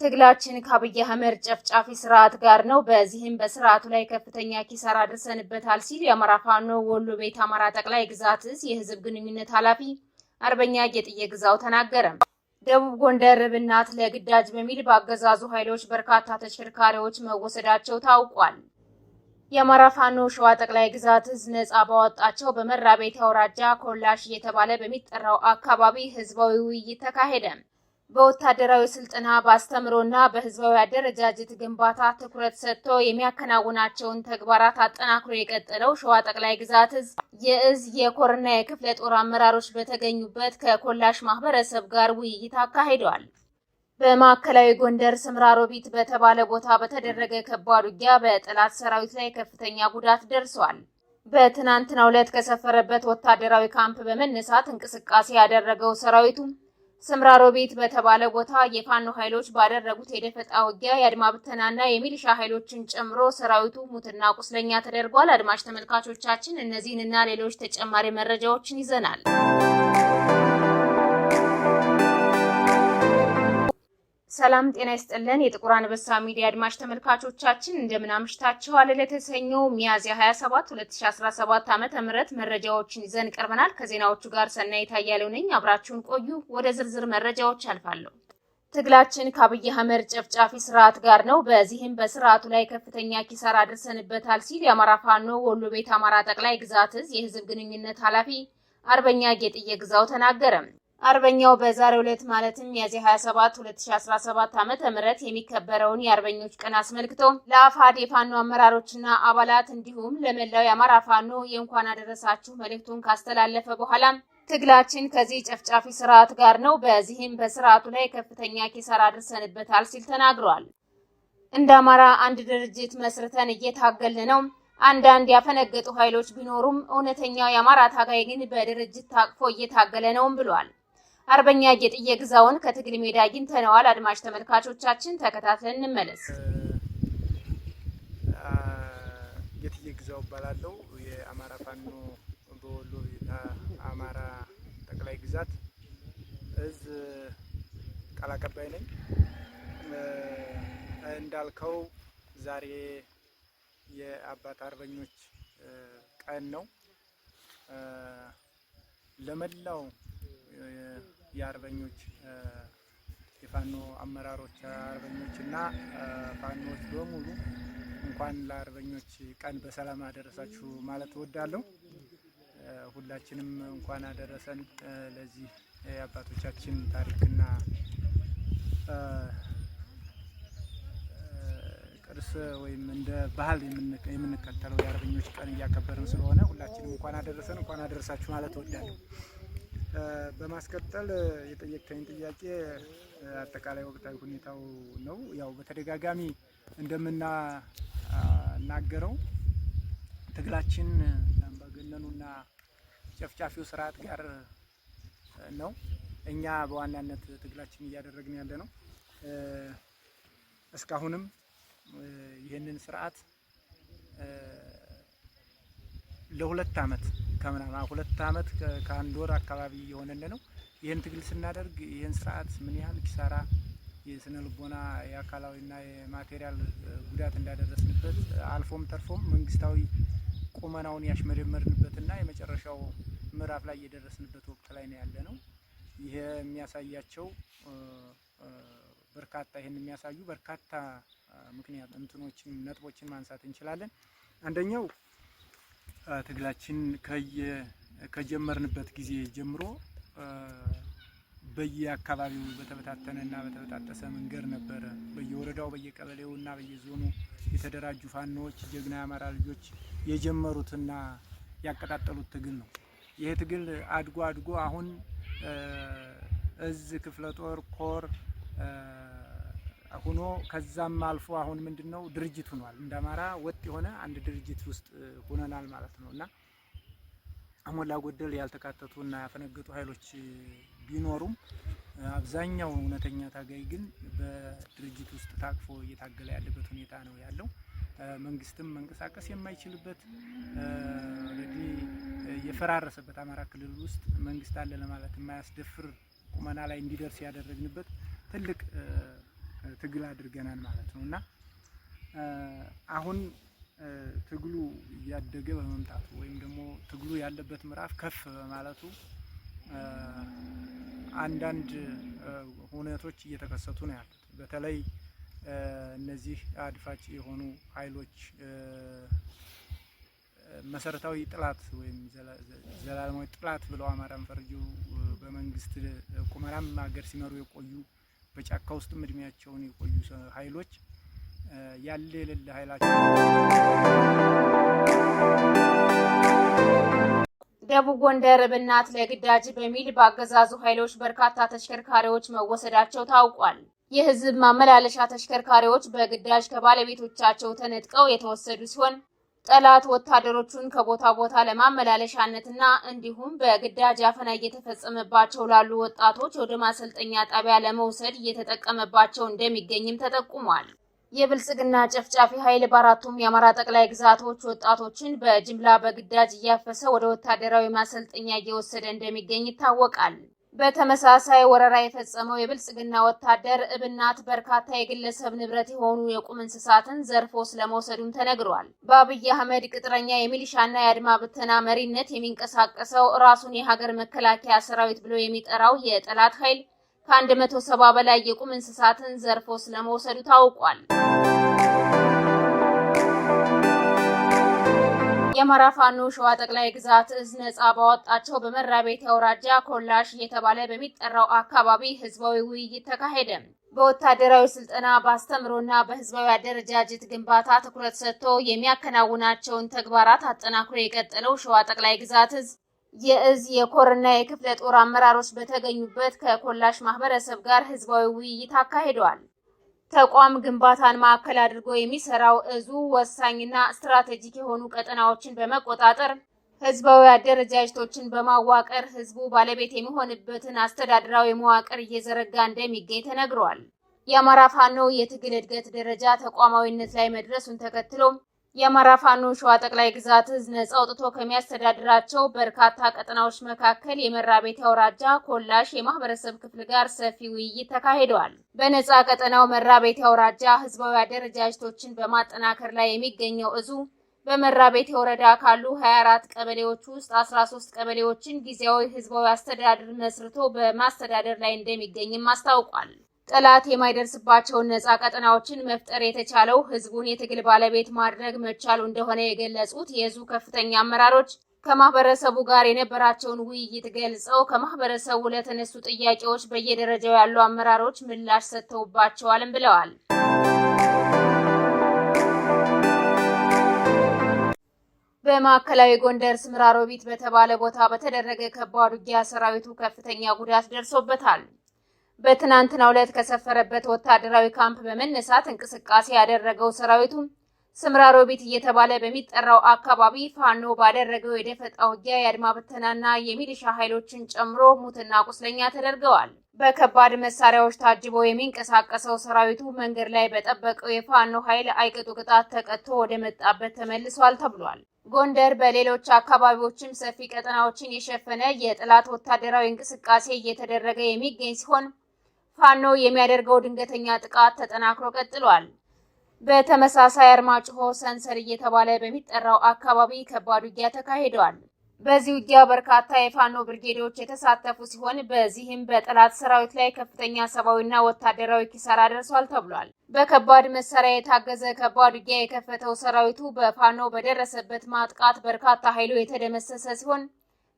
ትግላችን ከአብይ አህመድ ጨፍጫፊ ስርዓት ጋር ነው። በዚህም በስርዓቱ ላይ ከፍተኛ ኪሳራ ደርሰንበታል ሲል የአማራ ፋኖ ወሎ ቤት አማራ ጠቅላይ ግዛት እዝ የህዝብ ግንኙነት ኃላፊ አርበኛ ጌጥዬ ግዛው ተናገረ። ደቡብ ጎንደር ብናት ለግዳጅ በሚል በአገዛዙ ኃይሎች በርካታ ተሽከርካሪዎች መወሰዳቸው ታውቋል። የአማራ ፋኖ ሸዋ ጠቅላይ ግዛት እዝ ነጻ ባወጣቸው በመራቤቴ አውራጃ ኮላሽ እየተባለ በሚጠራው አካባቢ ህዝባዊ ውይይት ተካሄደ። በወታደራዊ ስልጠና በአስተምሮና በህዝባዊ አደረጃጀት ግንባታ ትኩረት ሰጥቶ የሚያከናውናቸውን ተግባራት አጠናክሮ የቀጠለው ሸዋ ጠቅላይ ግዛት እዝ የእዝ የኮርና የክፍለ ጦር አመራሮች በተገኙበት ከኮላሽ ማህበረሰብ ጋር ውይይት አካሂደዋል። በማዕከላዊ ጎንደር ስምራሮቢት በተባለ ቦታ በተደረገ ከባድ ውጊያ በጠላት ሰራዊት ላይ ከፍተኛ ጉዳት ደርሷል። በትናንትናው ዕለት ከሰፈረበት ወታደራዊ ካምፕ በመነሳት እንቅስቃሴ ያደረገው ሰራዊቱ ስምራሮቢት በተባለ ቦታ የፋኖ ኃይሎች ባደረጉት የደፈጣ ውጊያ የአድማ ብተናና የሚሊሻ ኃይሎችን ጨምሮ ሰራዊቱ ሙትና ቁስለኛ ተደርጓል። አድማጭ ተመልካቾቻችን እነዚህንና ሌሎች ተጨማሪ መረጃዎችን ይዘናል። ሰላም ጤና ይስጥልን። የጥቁር አንበሳ ሚዲያ አድማጭ ተመልካቾቻችን እንደምን አምሽታችኋል? ለተሰኘው ሚያዝያ 27 2017 ዓ.ም መረጃዎችን ይዘን ቀርበናል። ከዜናዎቹ ጋር ሰናይት አያሌው ነኝ። አብራችሁን ቆዩ። ወደ ዝርዝር መረጃዎች አልፋለሁ። ትግላችን ከአብይ አህመድ ጨፍጫፊ ስርዓት ጋር ነው። በዚህም በስርዓቱ ላይ ከፍተኛ ኪሳራ ደርሰንበታል ሲል የአማራ ፋኖ ወሎ ቤት አማራ ጠቅላይ ግዛት እዝ የህዝብ ግንኙነት ኃላፊ አርበኛ ጌጥዬ ግዛው ተናገረ። አርበኛው በዛሬው ዕለት ማለትም ሚያዝያ 27 2017 ዓ.ም የሚከበረውን የአርበኞች ቀን አስመልክቶ ለአፋድ የፋኖ አመራሮችና አባላት እንዲሁም ለመላው የአማራ ፋኖ የእንኳን አደረሳችሁ መልእክቱን ካስተላለፈ በኋላ ትግላችን ከዚህ ጨፍጫፊ ስርዓት ጋር ነው፣ በዚህም በስርዓቱ ላይ ከፍተኛ ኪሳራ ደርሰንበታል ሲል ተናግሯል። እንደ አማራ አንድ ድርጅት መስርተን እየታገልን ነው። አንዳንድ ያፈነገጡ ኃይሎች ቢኖሩም እውነተኛው የአማራ ታጋይ ግን በድርጅት ታቅፎ እየታገለ ነውም ብሏል። አርበኛ ጌጥዬ ግዛውን ከትግል ሜዳ አግኝተነዋል። አድማጭ ተመልካቾቻችን ተከታትለን እንመለስ። ጌጥዬ ግዛው እባላለሁ። የአማራ ፋኖ በወሎ ቤት አማራ ጠቅላይ ግዛት እዝ ቃል አቀባይ ነኝ። እንዳልከው ዛሬ የአባት አርበኞች ቀን ነው። ለመላው የአርበኞች የፋኖ አመራሮች አርበኞች እና ፋኖች በሙሉ እንኳን ለአርበኞች ቀን በሰላም አደረሳችሁ ማለት እወዳለሁ። ሁላችንም እንኳን አደረሰን። ለዚህ የአባቶቻችን ታሪክና ቅርስ ወይም እንደ ባህል የምንከተለው የአርበኞች ቀን እያከበርን ስለሆነ ሁላችንም እንኳን አደረሰን፣ እንኳን አደረሳችሁ ማለት እወዳለሁ። በማስቀጠል የጠየቀኝ ጥያቄ አጠቃላይ ወቅታዊ ሁኔታው ነው። ያው በተደጋጋሚ እንደምናገረው ትግላችን አምባገነኑና ጨፍጫፊው ስርዓት ጋር ነው። እኛ በዋናነት ትግላችን እያደረግን ያለ ነው። እስካሁንም ይህንን ስርዓት ለሁለት ዓመት ከምናምን 2 ዓመት ከአንድ ወር አካባቢ የሆነን ነው። ይህን ትግል ስናደርግ ይህን ስርዓት ምን ያህል ኪሳራ የስነ ልቦና የአካላዊና የማቴሪያል ጉዳት እንዳደረስንበት አልፎም ተርፎም መንግስታዊ ቁመናውን ያሽመደመርንበትና የመጨረሻው ምዕራፍ ላይ የደረስንበት ወቅት ላይ ነው ያለ ነው። ይሄ የሚያሳያቸው ይህን የሚያሳዩ በርካታ ምክንያት ነጥቦችን ማንሳት እንችላለን። አንደኛው ትግላችን ከጀመርንበት ጊዜ ጀምሮ በየአካባቢው በተበታተነና በተበጣጠሰ መንገድ ነበረ። በየወረዳው በየቀበሌውና በየዞኑ የተደራጁ ፋኖዎች ጀግና የአማራ ልጆች የጀመሩትና ያቀጣጠሉት ትግል ነው። ይሄ ትግል አድጎ አሁን እዝ ክፍለ ጦር ኮር ሆኖ ከዛም አልፎ አሁን ምንድነው ድርጅት ሆኗል። እንደ አማራ ወጥ የሆነ አንድ ድርጅት ውስጥ ሆነናል ማለት ነውና አሞላ ጎደል ያልተካተቱና ያፈነገጡ ኃይሎች ቢኖሩም አብዛኛው እውነተኛ ታጋይ ግን በድርጅት ውስጥ ታቅፎ እየታገለ ያለበት ሁኔታ ነው ያለው። መንግስትም መንቀሳቀስ የማይችልበት የፈራረሰበት አማራ ክልል ውስጥ መንግስት አለ ለማለት የማያስደፍር ቁመና ላይ እንዲደርስ ያደረግንበት ትልቅ ትግል አድርገናል ማለት ነው እና አሁን ትግሉ እያደገ በመምጣቱ ወይም ደግሞ ትግሉ ያለበት ምዕራፍ ከፍ በማለቱ አንዳንድ ሁኔታዎች እየተከሰቱ ነው ያሉት። በተለይ እነዚህ አድፋጭ የሆኑ ኃይሎች መሰረታዊ ጥላት ወይም ዘላለማዊ ጥላት ብለው አማራን ፈርጀው በመንግስት ቁመናም ሀገር ሲመሩ የቆዩ በጫካ ውስጥም እድሜያቸውን የቆዩ ኃይሎች ያለ የሌለ ኃይላቸው ደቡብ ጎንደር እብናት ለግዳጅ በሚል በአገዛዙ ኃይሎች በርካታ ተሽከርካሪዎች መወሰዳቸው ታውቋል። የህዝብ ማመላለሻ ተሽከርካሪዎች በግዳጅ ከባለቤቶቻቸው ተነጥቀው የተወሰዱ ሲሆን ጠላት ወታደሮቹን ከቦታ ቦታ ለማመላለሻነትና እንዲሁም በግዳጅ አፈና እየተፈጸመባቸው ላሉ ወጣቶች ወደ ማሰልጠኛ ጣቢያ ለመውሰድ እየተጠቀመባቸው እንደሚገኝም ተጠቁሟል። የብልጽግና ጨፍጫፊ ኃይል በአራቱም የአማራ ጠቅላይ ግዛቶች ወጣቶችን በጅምላ በግዳጅ እያፈሰ ወደ ወታደራዊ ማሰልጠኛ እየወሰደ እንደሚገኝ ይታወቃል። በተመሳሳይ ወረራ የፈጸመው የብልጽግና ወታደር እብናት በርካታ የግለሰብ ንብረት የሆኑ የቁም እንስሳትን ዘርፎ ስለመውሰዱም ተነግሯል። በአብይ አህመድ ቅጥረኛ የሚሊሻና የአድማ ብተና መሪነት የሚንቀሳቀሰው ራሱን የሀገር መከላከያ ሰራዊት ብሎ የሚጠራው የጠላት ኃይል ከ170 በላይ የቁም እንስሳትን ዘርፎ ስለመውሰዱ ታውቋል። የአማራ ፋኖ ሸዋ ጠቅላይ ግዛት እዝ ነጻ ባወጣቸው በመራቤቴ አውራጃ ኮላሽ እየተባለ በሚጠራው አካባቢ ህዝባዊ ውይይት ተካሄደ። በወታደራዊ ስልጠና በአስተምሮና በህዝባዊ አደረጃጀት ግንባታ ትኩረት ሰጥቶ የሚያከናውናቸውን ተግባራት አጠናክሮ የቀጠለው ሸዋ ጠቅላይ ግዛት እዝ የእዝ የኮርና የክፍለ ጦር አመራሮች በተገኙበት ከኮላሽ ማህበረሰብ ጋር ህዝባዊ ውይይት አካሂደዋል። ተቋም ግንባታን ማዕከል አድርጎ የሚሰራው እዙ ወሳኝና ስትራቴጂክ የሆኑ ቀጠናዎችን በመቆጣጠር ህዝባዊ አደረጃጀቶችን በማዋቀር ህዝቡ ባለቤት የሚሆንበትን አስተዳደራዊ መዋቅር እየዘረጋ እንደሚገኝ ተነግሯል። የአማራ ፋኖ የትግል እድገት ደረጃ ተቋማዊነት ላይ መድረሱን ተከትሎ የአማራ ፋኖ ሸዋ ጠቅላይ ግዛት እዝ ነጻ አውጥቶ ከሚያስተዳድራቸው በርካታ ቀጠናዎች መካከል የመራቤቴ አውራጃ ኮላሽ የማህበረሰብ ክፍል ጋር ሰፊ ውይይት ተካሂደዋል። በነጻ ቀጠናው መራቤቴ አውራጃ ህዝባዊ አደረጃጀቶችን በማጠናከር ላይ የሚገኘው እዙ በመራቤቴ ወረዳ ካሉ 24 ቀበሌዎች ውስጥ 13 ቀበሌዎችን ጊዜያዊ ህዝባዊ አስተዳደር መስርቶ በማስተዳደር ላይ እንደሚገኝም አስታውቋል። ጠላት የማይደርስባቸውን ነጻ ቀጠናዎችን መፍጠር የተቻለው ህዝቡን የትግል ባለቤት ማድረግ መቻሉ እንደሆነ የገለጹት የዙ ከፍተኛ አመራሮች ከማህበረሰቡ ጋር የነበራቸውን ውይይት ገልጸው ከማህበረሰቡ ለተነሱ ጥያቄዎች በየደረጃው ያሉ አመራሮች ምላሽ ሰጥተውባቸዋልም ብለዋል። በማዕከላዊ ጎንደር ስምራሮቢት በተባለ ቦታ በተደረገ ከባድ ውጊያ ሰራዊቱ ከፍተኛ ጉዳት ደርሶበታል። በትናንትናው ዕለት ከሰፈረበት ወታደራዊ ካምፕ በመነሳት እንቅስቃሴ ያደረገው ሰራዊቱ ስምራሮቢት እየተባለ በሚጠራው አካባቢ ፋኖ ባደረገው የደፈጣ ውጊያ የአድማ ብተናና የሚሊሻ ኃይሎችን ጨምሮ ሙትና ቁስለኛ ተደርገዋል። በከባድ መሳሪያዎች ታጅቦ የሚንቀሳቀሰው ሰራዊቱ መንገድ ላይ በጠበቀው የፋኖ ኃይል አይቀጡ ቅጣት ተቀጥቶ ወደ መጣበት ተመልሷል ተብሏል። ጎንደር በሌሎች አካባቢዎችም ሰፊ ቀጠናዎችን የሸፈነ የጠላት ወታደራዊ እንቅስቃሴ እየተደረገ የሚገኝ ሲሆን ፋኖ የሚያደርገው ድንገተኛ ጥቃት ተጠናክሮ ቀጥሏል። በተመሳሳይ አርማጭሆ ሰንሰር እየተባለ በሚጠራው አካባቢ ከባድ ውጊያ ተካሂዷል። በዚህ ውጊያ በርካታ የፋኖ ብርጌዶች የተሳተፉ ሲሆን በዚህም በጠላት ሰራዊት ላይ ከፍተኛ ሰብአዊና ወታደራዊ ኪሳራ ደርሷል ተብሏል። በከባድ መሳሪያ የታገዘ ከባድ ውጊያ የከፈተው ሰራዊቱ በፋኖ በደረሰበት ማጥቃት በርካታ ኃይሉ የተደመሰሰ ሲሆን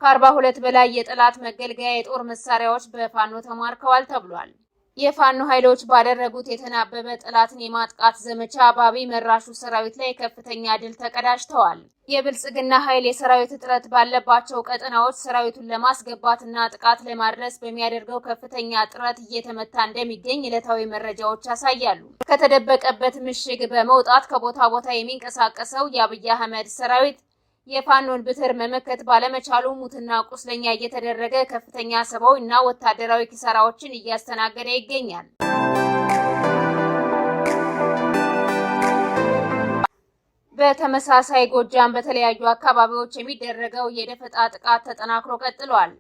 ከ42 በላይ የጠላት መገልገያ የጦር መሳሪያዎች በፋኖ ተማርከዋል ተብሏል። የፋኖ ኃይሎች ባደረጉት የተናበበ ጠላትን የማጥቃት ዘመቻ በአብይ መራሹ ሰራዊት ላይ ከፍተኛ ድል ተቀዳጅተዋል። የብልጽግና ኃይል የሰራዊት እጥረት ባለባቸው ቀጠናዎች ሰራዊቱን ለማስገባትና ጥቃት ለማድረስ በሚያደርገው ከፍተኛ ጥረት እየተመታ እንደሚገኝ ዕለታዊ መረጃዎች ያሳያሉ። ከተደበቀበት ምሽግ በመውጣት ከቦታ ቦታ የሚንቀሳቀሰው የአብይ አህመድ ሰራዊት የፋኖን ብትር መመከት ባለመቻሉ ሙትና ቁስለኛ እየተደረገ ከፍተኛ ሰብአዊና ወታደራዊ ኪሳራዎችን እያስተናገደ ይገኛል። በተመሳሳይ ጎጃም በተለያዩ አካባቢዎች የሚደረገው የደፈጣ ጥቃት ተጠናክሮ ቀጥሏል።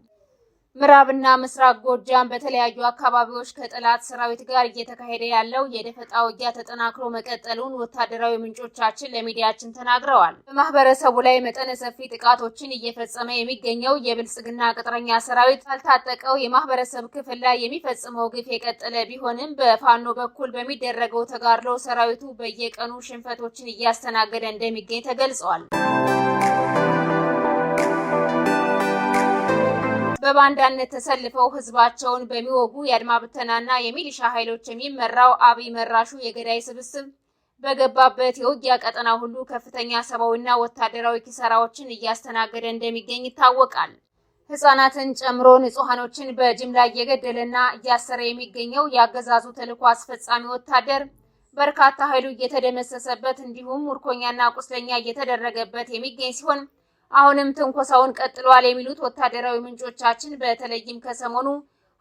ምዕራብና ምስራቅ ጎጃም በተለያዩ አካባቢዎች ከጠላት ሰራዊት ጋር እየተካሄደ ያለው የደፈጣ ውጊያ ተጠናክሮ መቀጠሉን ወታደራዊ ምንጮቻችን ለሚዲያችን ተናግረዋል። በማህበረሰቡ ላይ መጠነ ሰፊ ጥቃቶችን እየፈጸመ የሚገኘው የብልጽግና ቅጥረኛ ሰራዊት ያልታጠቀው የማህበረሰብ ክፍል ላይ የሚፈጽመው ግፍ የቀጠለ ቢሆንም በፋኖ በኩል በሚደረገው ተጋድሎ ሰራዊቱ በየቀኑ ሽንፈቶችን እያስተናገደ እንደሚገኝ ተገልጿል። በባንዳነት ተሰልፈው ህዝባቸውን በሚወጉ የአድማ ብተናና የሚሊሻ ኃይሎች የሚመራው አብይ መራሹ የገዳይ ስብስብ በገባበት የውጊያ ቀጠና ሁሉ ከፍተኛ ሰብአዊና ወታደራዊ ኪሳራዎችን እያስተናገደ እንደሚገኝ ይታወቃል። ህጻናትን ጨምሮ ንጹሃኖችን በጅምላ እየገደለና እያሰረ የሚገኘው የአገዛዙ ተልዕኮ አስፈጻሚ ወታደር በርካታ ኃይሉ እየተደመሰሰበት እንዲሁም ምርኮኛና ቁስለኛ እየተደረገበት የሚገኝ ሲሆን አሁንም ትንኮሳውን ቀጥሏል የሚሉት ወታደራዊ ምንጮቻችን በተለይም ከሰሞኑ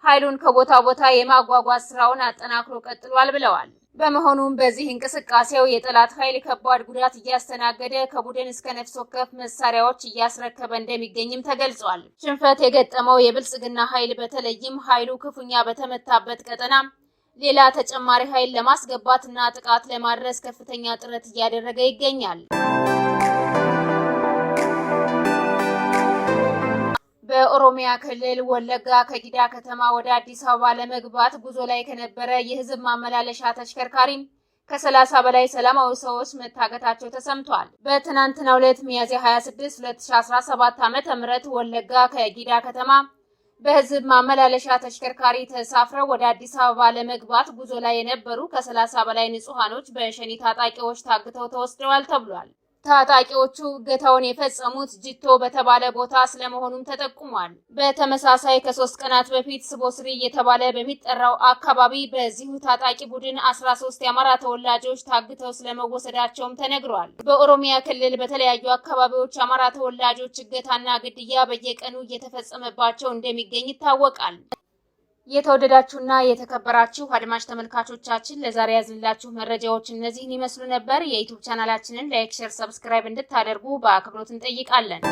ኃይሉን ከቦታ ቦታ የማጓጓዝ ስራውን አጠናክሮ ቀጥሏል ብለዋል። በመሆኑም በዚህ እንቅስቃሴው የጠላት ኃይል ከባድ ጉዳት እያስተናገደ ከቡድን እስከ ነፍስ ወከፍ መሳሪያዎች እያስረከበ እንደሚገኝም ተገልጿል። ሽንፈት የገጠመው የብልጽግና ኃይል በተለይም ኃይሉ ክፉኛ በተመታበት ቀጠና ሌላ ተጨማሪ ኃይል ለማስገባትና ጥቃት ለማድረስ ከፍተኛ ጥረት እያደረገ ይገኛል። በኦሮሚያ ክልል ወለጋ ከጊዳ ከተማ ወደ አዲስ አበባ ለመግባት ጉዞ ላይ ከነበረ የህዝብ ማመላለሻ ተሽከርካሪ ከ30 በላይ ሰላማዊ ሰዎች መታገታቸው ተሰምቷል። በትናንትናው ዕለት ሚያዝያ 26 2017 ዓ.ም ወለጋ ከጊዳ ከተማ በህዝብ ማመላለሻ ተሽከርካሪ ተሳፍረው ወደ አዲስ አበባ ለመግባት ጉዞ ላይ የነበሩ ከ30 በላይ ንጹሃኖች በሸኔ ታጣቂዎች ታግተው ተወስደዋል ተብሏል። ታጣቂዎቹ እገታውን የፈጸሙት ጅቶ በተባለ ቦታ ስለመሆኑም ተጠቁሟል። በተመሳሳይ ከ3 ቀናት በፊት ስቦስሪ እየተባለ በሚጠራው አካባቢ በዚሁ ታጣቂ ቡድን 13 የአማራ ተወላጆች ታግተው ስለመወሰዳቸውም ተነግሯል። በኦሮሚያ ክልል በተለያዩ አካባቢዎች አማራ ተወላጆች እገታና ግድያ በየቀኑ እየተፈጸመባቸው እንደሚገኝ ይታወቃል። የተወደዳችሁና የተከበራችሁ አድማጭ ተመልካቾቻችን ለዛሬ ያዝንላችሁ መረጃዎች እነዚህን ይመስሉ ነበር። የዩቲዩብ ቻናላችንን ላይክ፣ ሼር፣ ሰብስክራይብ እንድታደርጉ በአክብሮት እንጠይቃለን።